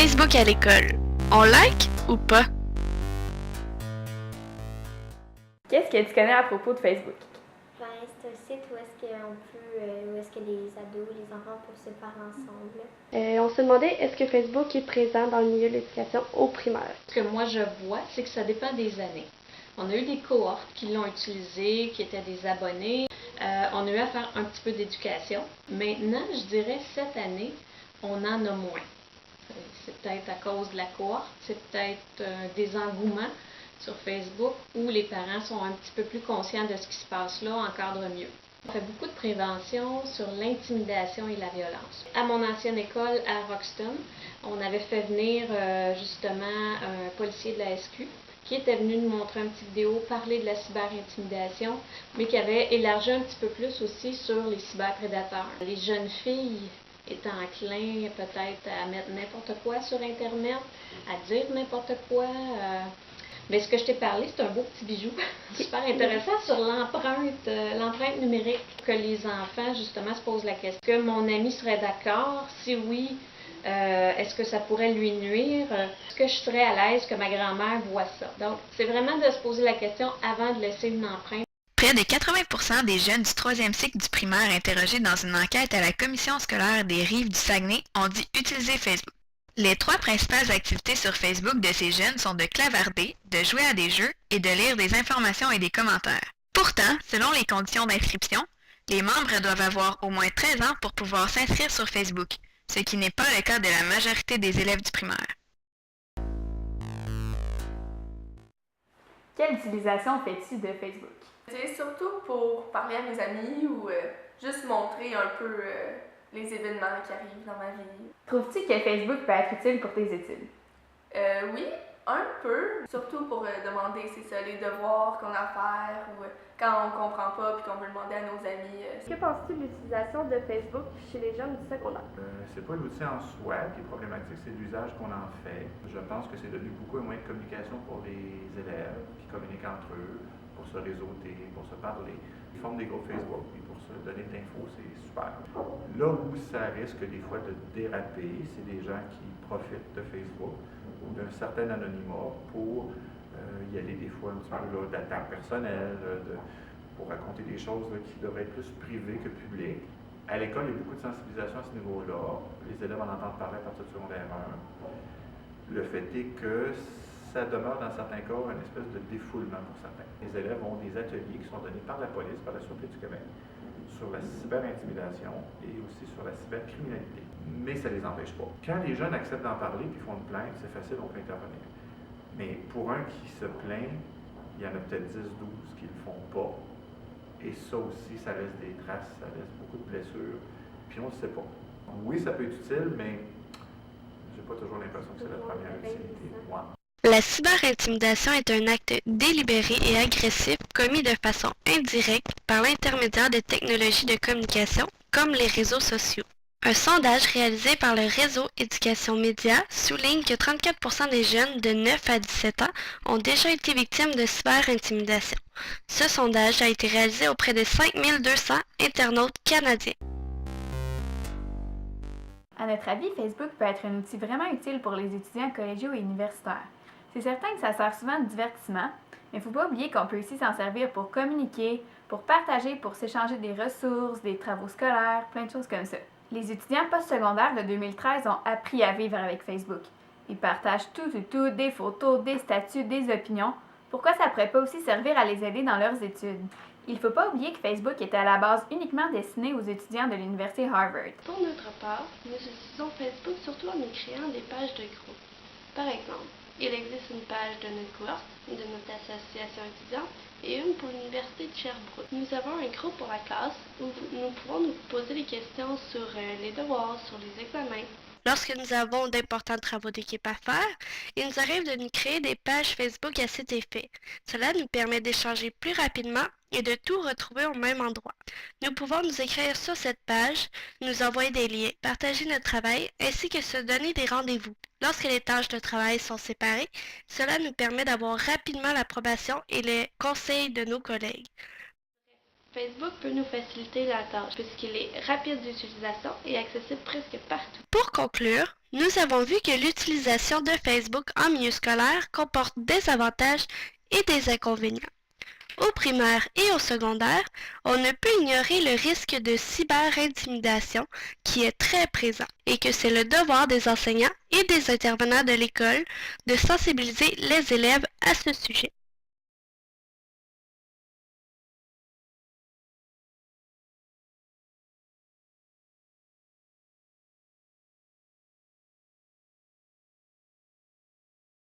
Facebook à l'école. On like ou pas? Qu'est-ce que tu connais à propos de Facebook? Ben, c'est un site où est-ce que les ados, les enfants peuvent se faire ensemble. On se demandait, est-ce que Facebook est présent dans le milieu de l'éducation au primaire? Ce que moi je vois, c'est que ça dépend des années. On a eu des cohortes qui l'ont utilisé, qui étaient des abonnés. On a eu à faire un petit peu d'éducation. Maintenant, je dirais, cette année, on en a moins. C'est peut-être à cause de la cohorte, c'est peut-être un désengouement sur Facebook où les parents sont un petit peu plus conscients de ce qui se passe là, encadrent mieux. On fait beaucoup de prévention sur l'intimidation et la violence. À mon ancienne école à Roxton, on avait fait venir justement un policier de la SQ qui était venu nous montrer une petite vidéo, parler de la cyberintimidation, mais qui avait élargi un petit peu plus aussi sur les cyberprédateurs. Les jeunes filles étant enclins peut-être à mettre n'importe quoi sur Internet, à dire n'importe quoi. Mais ce que je t'ai parlé, c'est un beau petit bijou, super intéressant sur l'empreinte numérique, que les enfants justement se posent la question. Est-ce que mon ami serait d'accord? Si oui, est-ce que ça pourrait lui nuire? Est-ce que je serais à l'aise que ma grand-mère voit ça? Donc, c'est vraiment de se poser la question avant de laisser une empreinte. Près de 80% des jeunes du 3e cycle du primaire interrogés dans une enquête à la commission scolaire des Rives du Saguenay ont dit utiliser Facebook. Les 3 principales activités sur Facebook de ces jeunes sont de clavarder, de jouer à des jeux et de lire des informations et des commentaires. Pourtant, selon les conditions d'inscription, les membres doivent avoir au moins 13 ans pour pouvoir s'inscrire sur Facebook, ce qui n'est pas le cas de la majorité des élèves du primaire. Quelle utilisation fais-tu de Facebook? C'est surtout pour parler à mes amis ou juste montrer un peu les événements qui arrivent dans ma vie. Trouves-tu que Facebook peut être utile pour tes études? Oui, un peu. Surtout pour demander, c'est ça, les devoirs qu'on a à faire ou quand on comprend pas puis qu'on veut demander à nos amis. Que penses-tu de l'utilisation de Facebook chez les jeunes du secondaire? C'est pas l'outil en soi qui est problématique, c'est l'usage qu'on en fait. Je pense que c'est devenu beaucoup un moyen de communication pour les élèves qui communiquent entre eux, pour se réseauter, pour se parler. Ils forment des groupes Facebook, puis pour se donner de l'info, c'est super. Là où ça risque des fois de déraper, c'est des gens qui profitent de Facebook ou d'un certain anonymat pour y aller des fois un petit peu d'attaque personnelle, pour raconter des choses qui devraient être plus privées que publiques. À l'école, il y a beaucoup de sensibilisation à ce niveau-là. Les élèves en entendent parler à partir du secondaire 1. Le fait est que ça demeure dans certains cas une espèce de défoulement pour certains. Les élèves ont des ateliers qui sont donnés par la police, par la Sûreté du Québec, sur la cyberintimidation et aussi sur la cybercriminalité. Mais ça ne les empêche pas. Quand les jeunes acceptent d'en parler et font une plainte, c'est facile, on peut intervenir. Mais pour un qui se plaint, il y en a peut-être 10, 12 qui ne le font pas. Et ça aussi, ça laisse des traces, ça laisse beaucoup de blessures. Puis on ne sait pas. Oui, ça peut être utile, mais j'ai pas toujours l'impression que c'est la première utilité. Ouais. La cyberintimidation est un acte délibéré et agressif commis de façon indirecte par l'intermédiaire des technologies de communication comme les réseaux sociaux. Un sondage réalisé par le réseau Éducation Média souligne que 34% des jeunes de 9 à 17 ans ont déjà été victimes de cyberintimidation. Ce sondage a été réalisé auprès de 5200 internautes canadiens. À notre avis, Facebook peut être un outil vraiment utile pour les étudiants collégiaux et universitaires. C'est certain que ça sert souvent de divertissement, mais il ne faut pas oublier qu'on peut aussi s'en servir pour communiquer, pour partager, pour s'échanger des ressources, des travaux scolaires, plein de choses comme ça. Les étudiants postsecondaires de 2013 ont appris à vivre avec Facebook. Ils partagent tout, des photos, des statuts, des opinions. Pourquoi ça ne pourrait pas aussi servir à les aider dans leurs études? Il ne faut pas oublier que Facebook était à la base uniquement destiné aux étudiants de l'université Harvard. Pour notre part, nous utilisons Facebook surtout en y créant des pages de groupe. Par exemple, il existe une page de notre cohorte, de notre association étudiante et une pour l'université de Sherbrooke. Nous avons un groupe pour la classe où nous pouvons nous poser des questions sur les devoirs, sur les examens. Lorsque nous avons d'importants travaux d'équipe à faire, il nous arrive de nous créer des pages Facebook à cet effet. Cela nous permet d'échanger plus rapidement et de tout retrouver au même endroit. Nous pouvons nous écrire sur cette page, nous envoyer des liens, partager notre travail ainsi que se donner des rendez-vous. Lorsque les tâches de travail sont séparées, cela nous permet d'avoir rapidement l'approbation et les conseils de nos collègues. Facebook peut nous faciliter la tâche puisqu'il est rapide d'utilisation et accessible presque partout. Pour conclure, nous avons vu que l'utilisation de Facebook en milieu scolaire comporte des avantages et des inconvénients. Au primaire et au secondaire, on ne peut ignorer le risque de cyber-intimidation qui est très présent et que c'est le devoir des enseignants et des intervenants de l'école de sensibiliser les élèves à ce sujet.